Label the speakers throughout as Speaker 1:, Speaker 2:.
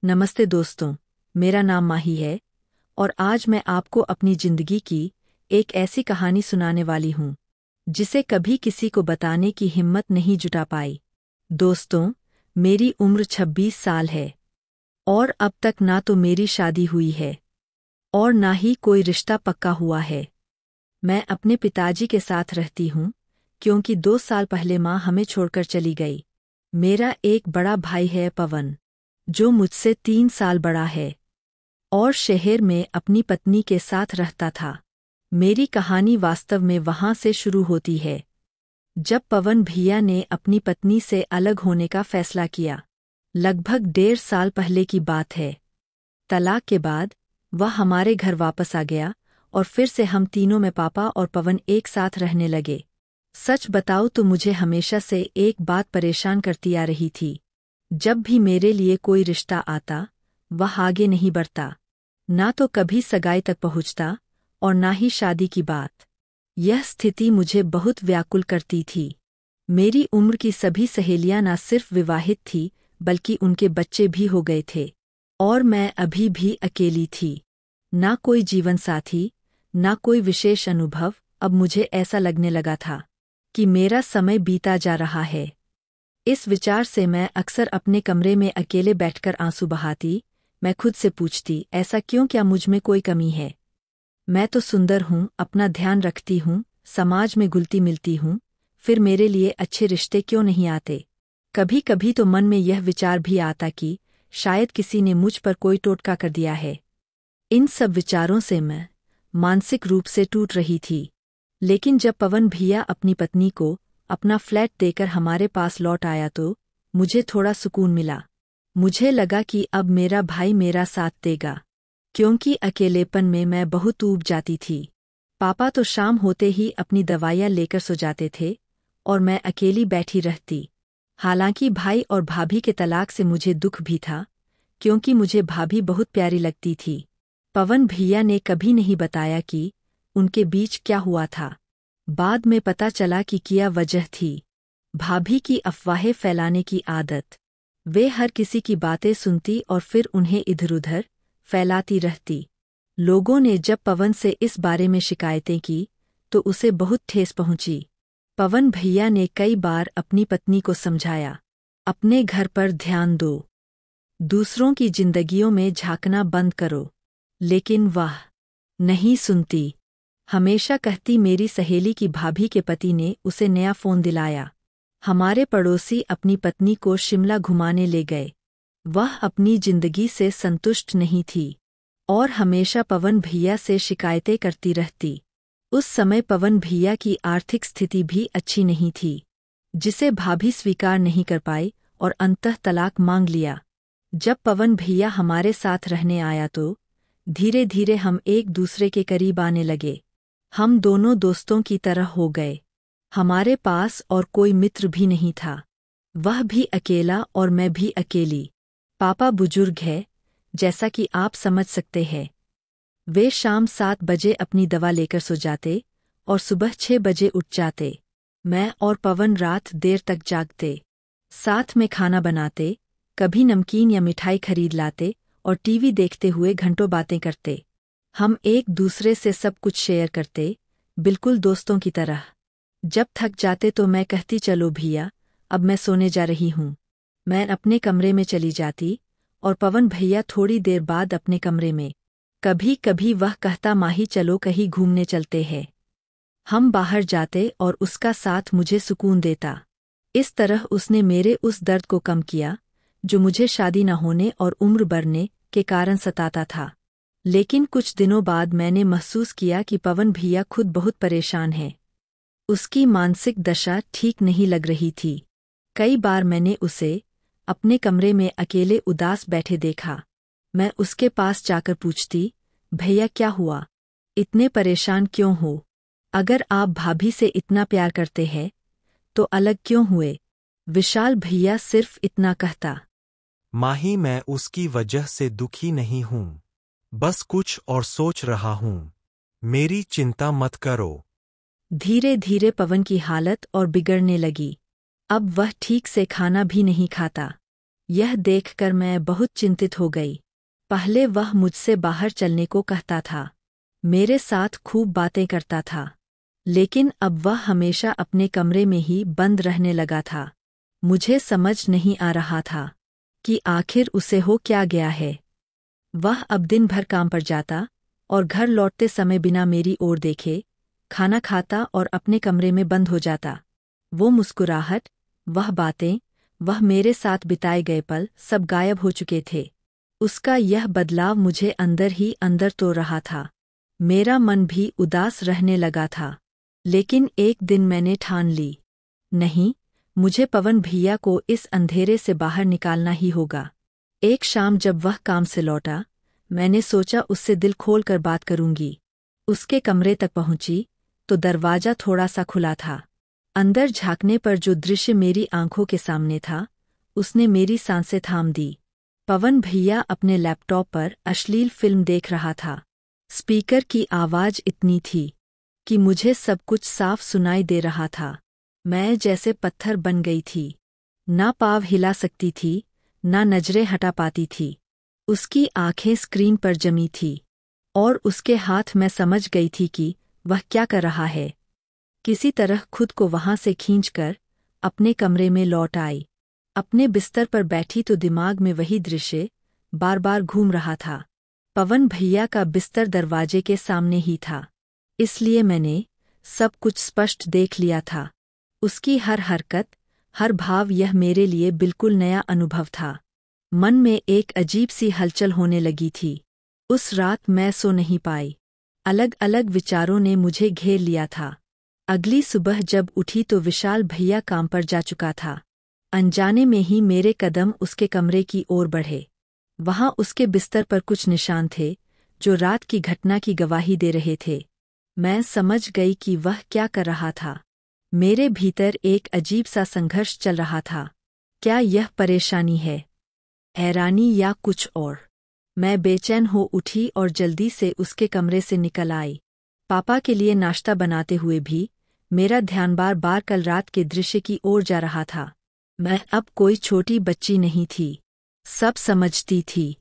Speaker 1: नमस्ते दोस्तों, मेरा नाम माही है और आज मैं आपको अपनी जिंदगी की एक ऐसी कहानी सुनाने वाली हूँ जिसे कभी किसी को बताने की हिम्मत नहीं जुटा पाई। दोस्तों, मेरी उम्र 26 साल है और अब तक ना तो मेरी शादी हुई है और ना ही कोई रिश्ता पक्का हुआ है। मैं अपने पिताजी के साथ रहती हूँ क्योंकि 2 साल पहले माँ हमें छोड़कर चली गई। मेरा एक बड़ा भाई है पवन, जो मुझसे 3 साल बड़ा है और शहर में अपनी पत्नी के साथ रहता था। मेरी कहानी वास्तव में वहाँ से शुरू होती है जब पवन भैया ने अपनी पत्नी से अलग होने का फैसला किया। लगभग 1.5 साल पहले की बात है। तलाक के बाद वह हमारे घर वापस आ गया और फिर से हम तीनों में पापा और पवन एक साथ रहने लगे। सच बताऊं तो मुझे हमेशा से एक बात परेशान करती आ रही थी। जब भी मेरे लिए कोई रिश्ता आता, वह आगे नहीं बढ़ता, ना तो कभी सगाई तक पहुंचता और ना ही शादी की बात। यह स्थिति मुझे बहुत व्याकुल करती थी। मेरी उम्र की सभी सहेलियां ना सिर्फ विवाहित थी बल्कि उनके बच्चे भी हो गए थे और मैं अभी भी अकेली थी। ना कोई जीवन साथी, ना कोई विशेष अनुभव। अब मुझे ऐसा लगने लगा था कि मेरा समय बीता जा रहा है। इस विचार से मैं अक्सर अपने कमरे में अकेले बैठकर आंसू बहाती। मैं खुद से पूछती, ऐसा क्यों? क्या मुझ में कोई कमी है? मैं तो सुंदर हूँ, अपना ध्यान रखती हूँ, समाज में घुलती मिलती हूँ, फिर मेरे लिए अच्छे रिश्ते क्यों नहीं आते? कभी कभी तो मन में यह विचार भी आता कि शायद किसी ने मुझ पर कोई टोटका कर दिया है। इन सब विचारों से मैं मानसिक रूप से टूट रही थी। लेकिन जब पवन भैया अपनी पत्नी को अपना फ्लैट देकर हमारे पास लौट आया तो मुझे थोड़ा सुकून मिला। मुझे लगा कि अब मेरा भाई मेरा साथ देगा, क्योंकि अकेलेपन में मैं बहुत ऊब जाती थी। पापा तो शाम होते ही अपनी दवाइयाँ लेकर सो जाते थे और मैं अकेली बैठी रहती। हालांकि भाई और भाभी के तलाक से मुझे दुख भी था, क्योंकि मुझे भाभी बहुत प्यारी लगती थी। पवन भैया ने कभी नहीं बताया कि उनके बीच क्या हुआ था। बाद में पता चला कि क्या वजह थी। भाभी की अफवाहें फैलाने की आदत। वे हर किसी की बातें सुनती और फिर उन्हें इधर-उधर फैलाती रहती। लोगों ने जब पवन से इस बारे में शिकायतें की तो उसे बहुत ठेस पहुंची। पवन भैया ने कई बार अपनी पत्नी को समझाया, अपने घर पर ध्यान दो, दूसरों की जिंदगियों में झांकना बंद करो, लेकिन वह नहीं सुनती। हमेशा कहती, मेरी सहेली की भाभी के पति ने उसे नया फोन दिलाया। हमारे पड़ोसी अपनी पत्नी को शिमला घुमाने ले गए। वह अपनी जिंदगी से संतुष्ट नहीं थी और हमेशा पवन भैया से शिकायतें करती रहती। उस समय पवन भैया की आर्थिक स्थिति भी अच्छी नहीं थी, जिसे भाभी स्वीकार नहीं कर पाई और अंततः तलाक मांग लिया। जब पवन भैया हमारे साथ रहने आया तो धीरे धीरे हम एक दूसरे के करीब आने लगे। हम दोनों दोस्तों की तरह हो गए। हमारे पास और कोई मित्र भी नहीं था। वह भी अकेला और मैं भी अकेली। पापा बुजुर्ग है, जैसा कि आप समझ सकते हैं। वे शाम 7 बजे अपनी दवा लेकर सो जाते और सुबह 6 बजे उठ जाते। मैं और पवन रात देर तक जागते, साथ में खाना बनाते, कभी नमकीन या मिठाई खरीद लाते और टीवी देखते हुए घंटों बातें करते। हम एक दूसरे से सब कुछ शेयर करते, बिल्कुल दोस्तों की तरह। जब थक जाते तो मैं कहती, चलो भैया, अब मैं सोने जा रही हूँ। मैं अपने कमरे में चली जाती और पवन भैया थोड़ी देर बाद अपने कमरे में। कभी कभी वह कहता, माही चलो कहीं घूमने चलते हैं। हम बाहर जाते और उसका साथ मुझे सुकून देता। इस तरह उसने मेरे उस दर्द को कम किया जो मुझे शादी न होने और उम्र बढ़ने के कारण सताता था। लेकिन कुछ दिनों बाद मैंने महसूस किया कि पवन भैया खुद बहुत परेशान है। उसकी मानसिक दशा ठीक नहीं लग रही थी। कई बार मैंने उसे अपने कमरे में अकेले उदास बैठे देखा। मैं उसके पास जाकर पूछती, भैया क्या हुआ? इतने परेशान क्यों हो? अगर आप भाभी से इतना प्यार करते हैं तो अलग क्यों हुए? विशाल भैया सिर्फ इतना कहता,
Speaker 2: माही मैं उसकी वजह से दुखी नहीं हूँ, बस कुछ और सोच रहा हूँ। मेरी चिंता मत करो।
Speaker 1: धीरे धीरे पवन की हालत और बिगड़ने लगी। अब वह ठीक से खाना भी नहीं खाता। यह देखकर मैं बहुत चिंतित हो गई। पहले वह मुझसे बाहर चलने को कहता था, मेरे साथ खूब बातें करता था, लेकिन अब वह हमेशा अपने कमरे में ही बंद रहने लगा था। मुझे समझ नहीं आ रहा था कि आखिर उसे हो क्या गया है। वह अब दिन भर काम पर जाता और घर लौटते समय बिना मेरी ओर देखे खाना खाता और अपने कमरे में बंद हो जाता। वो मुस्कुराहट, वह बातें, वह मेरे साथ बिताए गए पल सब गायब हो चुके थे। उसका यह बदलाव मुझे अंदर ही अंदर तो रहा था। मेरा मन भी उदास रहने लगा था। लेकिन एक दिन मैंने ठान ली, नहीं, मुझे पवन भैया को इस अंधेरे से बाहर निकालना ही होगा। एक शाम जब वह काम से लौटा, मैंने सोचा उससे दिल खोल कर बात करूंगी। उसके कमरे तक पहुंची तो दरवाजा थोड़ा सा खुला था। अंदर झांकने पर जो दृश्य मेरी आंखों के सामने था, उसने मेरी सांसें थाम दी। पवन भैया अपने लैपटॉप पर अश्लील फिल्म देख रहा था। स्पीकर की आवाज इतनी थी कि मुझे सब कुछ साफ सुनाई दे रहा था। मैं जैसे पत्थर बन गई थी, ना पाँव हिला सकती थी, ना नजरें हटा पाती थी। उसकी आंखें स्क्रीन पर जमी थी और उसके हाथ मैं समझ गई थी कि वह क्या कर रहा है। किसी तरह खुद को वहां से खींचकर अपने कमरे में लौट आई। अपने बिस्तर पर बैठी तो दिमाग में वही दृश्य बार बार घूम रहा था। पवन भैया का बिस्तर दरवाजे के सामने ही था, इसलिए मैंने सब कुछ स्पष्ट देख लिया था। उसकी हर हरकत, हर भाव, यह मेरे लिए बिल्कुल नया अनुभव था। मन में एक अजीब सी हलचल होने लगी थी। उस रात मैं सो नहीं पाई। अलग अलग विचारों ने मुझे घेर लिया था। अगली सुबह जब उठी तो विशाल भैया काम पर जा चुका था। अनजाने में ही मेरे कदम उसके कमरे की ओर बढ़े। वहां उसके बिस्तर पर कुछ निशान थे जो रात की घटना की गवाही दे रहे थे। मैं समझ गई कि वह क्या कर रहा था। मेरे भीतर एक अजीब सा संघर्ष चल रहा था। क्या यह परेशानी है, हैरानी या कुछ और? मैं बेचैन हो उठी और जल्दी से उसके कमरे से निकल आई। पापा के लिए नाश्ता बनाते हुए भी मेरा ध्यान बार बार कल रात के दृश्य की ओर जा रहा था। मैं अब कोई छोटी बच्ची नहीं थी, सब समझती थी।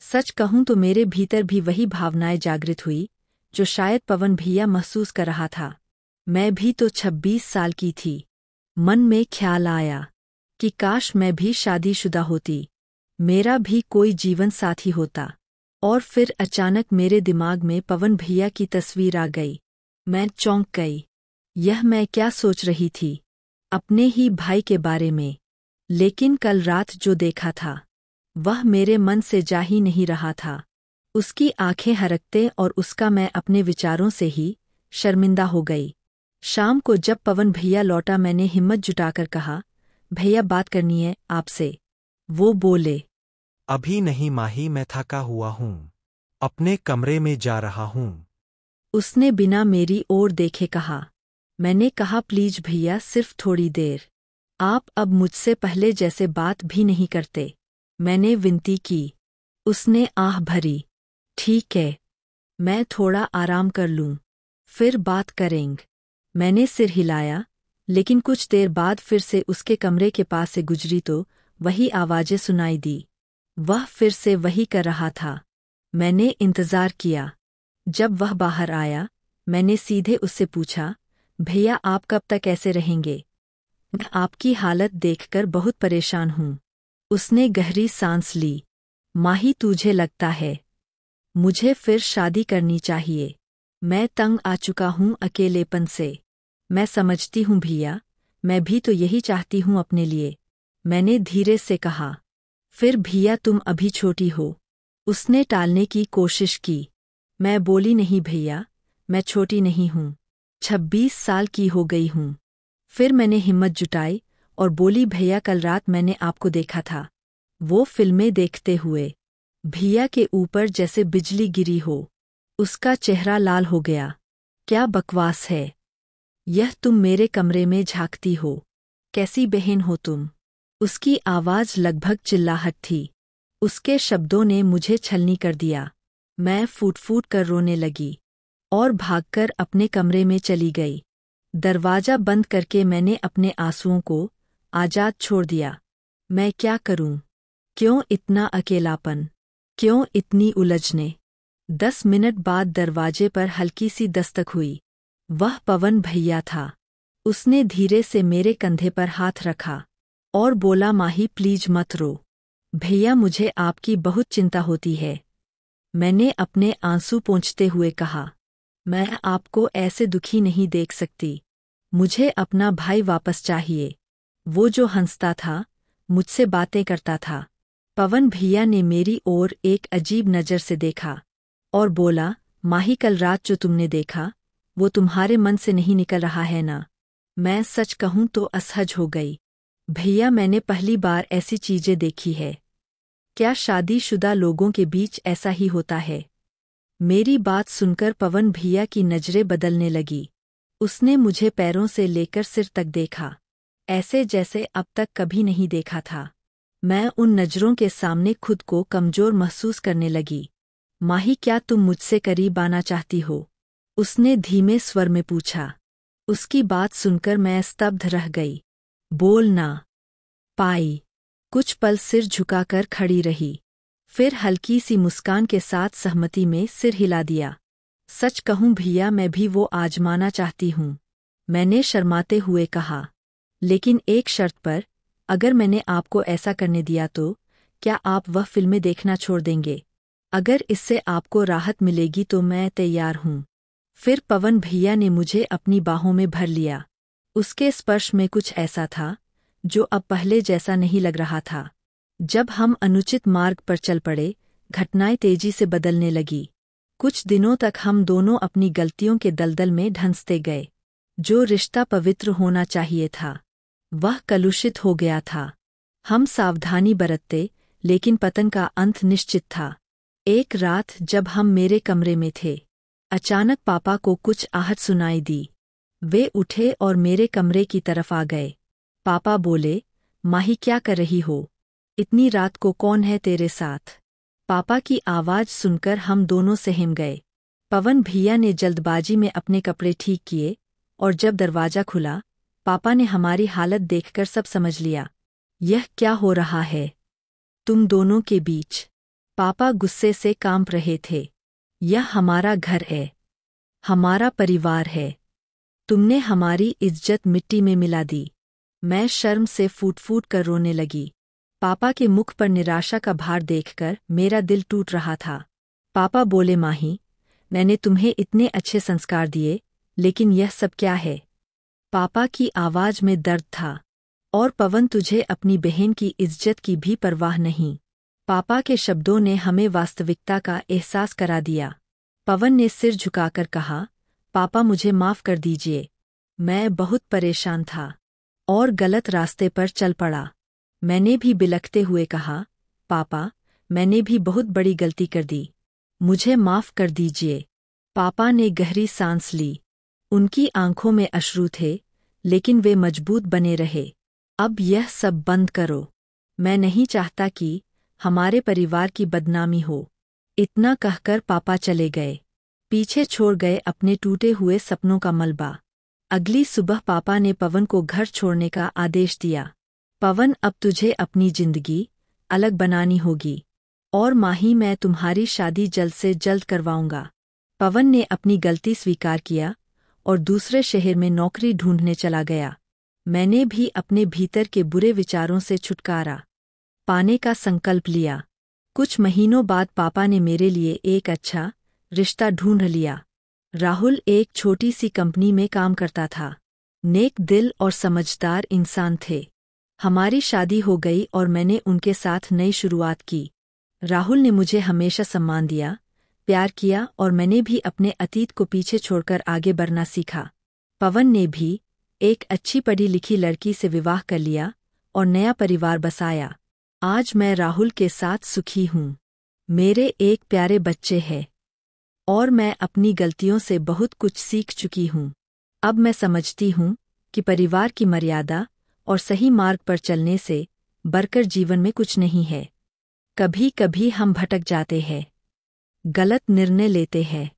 Speaker 1: सच कहूं तो मेरे भीतर भी वही भावनाएं जागृत हुई जो शायद पवन भैया महसूस कर रहा था। मैं भी तो 26 साल की थी। मन में ख्याल आया कि काश मैं भी शादीशुदा होती, मेरा भी कोई जीवन साथी होता। और फिर अचानक मेरे दिमाग में पवन भैया की तस्वीर आ गई। मैं चौंक गई। यह मैं क्या सोच रही थी? अपने ही भाई के बारे में। लेकिन कल रात जो देखा था, वह मेरे मन से जा ही नहीं रहा था। उसकी आंखें हरकते और उसका मैं अपने विचारों से ही शर्मिंदा हो गई। शाम को जब पवन भैया लौटा, मैंने हिम्मत जुटाकर कहा, भैया बात करनी है आपसे। वो बोले,
Speaker 2: अभी नहीं माही, मैं थका हुआ हूँ, अपने कमरे में जा रहा हूँ।
Speaker 1: उसने बिना मेरी ओर देखे कहा। मैंने कहा, प्लीज भैया, सिर्फ थोड़ी देर। आप अब मुझसे पहले जैसे बात भी नहीं करते। मैंने विनती की। उसने आह भरी, ठीक है, मैं थोड़ा आराम कर लूं, फिर बात करेंगे। मैंने सिर हिलाया, लेकिन कुछ देर बाद फिर से उसके कमरे के पास से गुजरी तो वही आवाजें सुनाई दी। वह फिर से वही कर रहा था। मैंने इंतजार किया। जब वह बाहर आया, मैंने सीधे उससे पूछा, भैया आप कब तक ऐसे रहेंगे? मैं आपकी हालत देखकर बहुत परेशान हूँ। उसने गहरी सांस ली। माही, तुझे लगता है मुझे फिर शादी करनी चाहिए? मैं तंग आ चुका हूँ अकेलेपन से। मैं समझती हूँ भैया, मैं भी तो यही चाहती हूँ अपने लिए, मैंने धीरे से कहा। फिर भैया तुम अभी छोटी हो। उसने टालने की कोशिश की। मैं बोली, नहीं भैया, मैं छोटी नहीं हूँ, 26 साल की हो गई हूँ। फिर मैंने हिम्मत जुटाई और बोली, भैया कल रात मैंने आपको देखा था, वो फिल्में देखते हुए। भैया के ऊपर जैसे बिजली गिरी हो। उसका चेहरा लाल हो गया। क्या बकवास है यह, तुम मेरे कमरे में झांकती हो, कैसी बहन हो तुम? उसकी आवाज लगभग चिल्लाहट थी। उसके शब्दों ने मुझे छलनी कर दिया। मैं फूट फूट कर रोने लगी और भागकर अपने कमरे में चली गई। दरवाजा बंद करके मैंने अपने आंसुओं को आजाद छोड़ दिया। मैं क्या करूं? क्यों इतना अकेलापन? क्यों इतनी उलझने? 10 मिनट बाद दरवाजे पर हल्की सी दस्तक हुई। वह पवन भैया था। उसने धीरे से मेरे कंधे पर हाथ रखा और बोला, माही प्लीज मत रो। भैया मुझे आपकी बहुत चिंता होती है। मैंने अपने आंसू पोंछते हुए कहा, मैं आपको ऐसे दुखी नहीं देख सकती। मुझे अपना भाई वापस चाहिए, वो जो हंसता था, मुझसे बातें करता था। पवन भैया ने मेरी ओर एक अजीब नज़र से देखा और बोला, माही कल रात जो तुमने देखा, वो तुम्हारे मन से नहीं निकल रहा है ना? मैं सच कहूं तो असहज हो गई। भैया मैंने पहली बार ऐसी चीजें देखी है। क्या शादीशुदा लोगों के बीच ऐसा ही होता है? मेरी बात सुनकर पवन भैया की नजरें बदलने लगी। उसने मुझे पैरों से लेकर सिर तक देखा, ऐसे जैसे अब तक कभी नहीं देखा था। मैं उन नजरों के सामने खुद को कमजोर महसूस करने लगी। माही क्या तुम मुझसे करीब आना चाहती हो? उसने धीमे स्वर में पूछा। उसकी बात सुनकर मैं स्तब्ध रह गई। बोल ना पाई। कुछ पल सिर झुकाकर खड़ी रही, फिर हल्की सी मुस्कान के साथ सहमति में सिर हिला दिया। सच कहूं भैया, मैं भी वो आजमाना चाहती हूं, मैंने शर्माते हुए कहा। लेकिन एक शर्त पर, अगर मैंने आपको ऐसा करने दिया तो क्या आप वह फिल्में देखना छोड़ देंगे? अगर इससे आपको राहत मिलेगी तो मैं तैयार हूं। फिर पवन भैया ने मुझे अपनी बाहों में भर लिया। उसके स्पर्श में कुछ ऐसा था जो अब पहले जैसा नहीं लग रहा था। जब हम अनुचित मार्ग पर चल पड़े, घटनाएं तेजी से बदलने लगी। कुछ दिनों तक हम दोनों अपनी गलतियों के दलदल में ढंसते गए। जो रिश्ता पवित्र होना चाहिए था, वह कलुषित हो गया था। हम सावधानी बरतते, लेकिन पतन का अंत निश्चित था। एक रात जब हम मेरे कमरे में थे, अचानक पापा को कुछ आहट सुनाई दी। वे उठे और मेरे कमरे की तरफ आ गए। पापा बोले, माही क्या कर रही हो? इतनी रात को कौन है तेरे साथ? पापा की आवाज सुनकर हम दोनों सहम गए। पवन भैया ने जल्दबाजी में अपने कपड़े ठीक किए और जब दरवाजा खुला, पापा ने हमारी हालत देखकर सब समझ लिया। यह क्या हो रहा है तुम दोनों के बीच? पापा गुस्से से कांप रहे थे। यह हमारा घर है, हमारा परिवार है। तुमने हमारी इज्जत मिट्टी में मिला दी। मैं शर्म से फूट फूट कर रोने लगी। पापा के मुख पर निराशा का भार देखकर मेरा दिल टूट रहा था। पापा बोले, माही, मैंने तुम्हें इतने अच्छे संस्कार दिए, लेकिन यह सब क्या है? पापा की आवाज में दर्द था। और पवन, तुझे अपनी बहन की इज्जत की भी परवाह नहीं। पापा के शब्दों ने हमें वास्तविकता का एहसास करा दिया। पवन ने सिर झुकाकर कहा, पापा मुझे माफ कर दीजिए। मैं बहुत परेशान था और गलत रास्ते पर चल पड़ा। मैंने भी बिलखते हुए कहा, पापा, मैंने भी बहुत बड़ी गलती कर दी, मुझे माफ कर दीजिए। पापा ने गहरी सांस ली। उनकी आंखों में अश्रु थे, लेकिन वे मजबूत बने रहे। अब यह सब बंद करो। मैं नहीं चाहता कि हमारे परिवार की बदनामी हो। इतना कहकर पापा चले गए, पीछे छोड़ गए अपने टूटे हुए सपनों का मलबा। अगली सुबह पापा ने पवन को घर छोड़ने का आदेश दिया। पवन, अब तुझे अपनी जिंदगी अलग बनानी होगी, और माही, मैं तुम्हारी शादी जल्द से जल्द करवाऊंगा। पवन ने अपनी गलती स्वीकार किया और दूसरे शहर में नौकरी ढूंढने चला गया। मैंने भी अपने भीतर के बुरे विचारों से छुटकारा पाने का संकल्प लिया। कुछ महीनों बाद पापा ने मेरे लिए एक अच्छा रिश्ता ढूंढ लिया। राहुल एक छोटी सी कंपनी में काम करता था। नेक दिल और समझदार इंसान थे। हमारी शादी हो गई और मैंने उनके साथ नई शुरुआत की। राहुल ने मुझे हमेशा सम्मान दिया, प्यार किया, और मैंने भी अपने अतीत को पीछे छोड़कर आगे बढ़ना सीखा। पवन ने भी एक अच्छी पढ़ी लिखी लड़की से विवाह कर लिया और नया परिवार बसाया। आज मैं राहुल के साथ सुखी हूँ। मेरे एक प्यारे बच्चे हैं और मैं अपनी गलतियों से बहुत कुछ सीख चुकी हूँ। अब मैं समझती हूँ कि परिवार की मर्यादा और सही मार्ग पर चलने से बढ़कर जीवन में कुछ नहीं है। कभी कभी हम भटक जाते हैं, गलत निर्णय लेते हैं,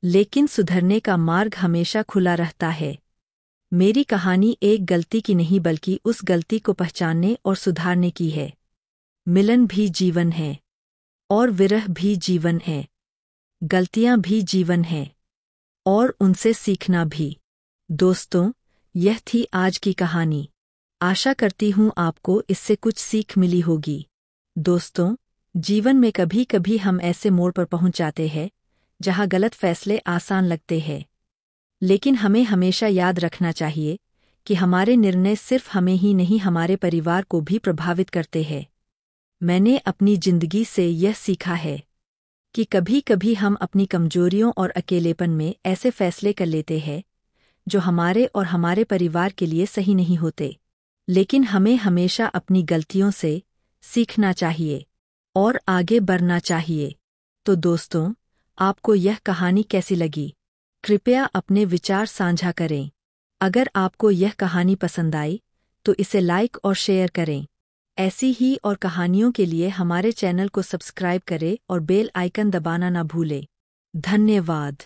Speaker 1: लेकिन सुधरने का मार्ग हमेशा खुला रहता है। मेरी कहानी एक गलती की नहीं बल्कि उस गलती को पहचानने और सुधारने की है। मिलन भी जीवन है और विरह भी जीवन है। गलतियां भी जीवन है और उनसे सीखना भी। दोस्तों, यह थी आज की कहानी। आशा करती हूँ आपको इससे कुछ सीख मिली होगी। दोस्तों, जीवन में कभी कभी हम ऐसे मोड़ पर पहुंच जाते हैं जहां गलत फैसले आसान लगते हैं, लेकिन हमें हमेशा याद रखना चाहिए कि हमारे निर्णय सिर्फ हमें ही नहीं हमारे परिवार को भी प्रभावित करते हैं। मैंने अपनी जिंदगी से यह सीखा है कि कभी कभी हम अपनी कमजोरियों और अकेलेपन में ऐसे फैसले कर लेते हैं जो हमारे और हमारे परिवार के लिए सही नहीं होते, लेकिन हमें हमेशा अपनी गलतियों से सीखना चाहिए और आगे बढ़ना चाहिए। तो दोस्तों, आपको यह कहानी कैसी लगी? कृपया अपने विचार साझा करें। अगर आपको यह कहानी पसंद आई तो इसे लाइक और शेयर करें। ऐसी ही और कहानियों के लिए हमारे चैनल को सब्सक्राइब करें और बेल आइकन दबाना न भूलें। धन्यवाद।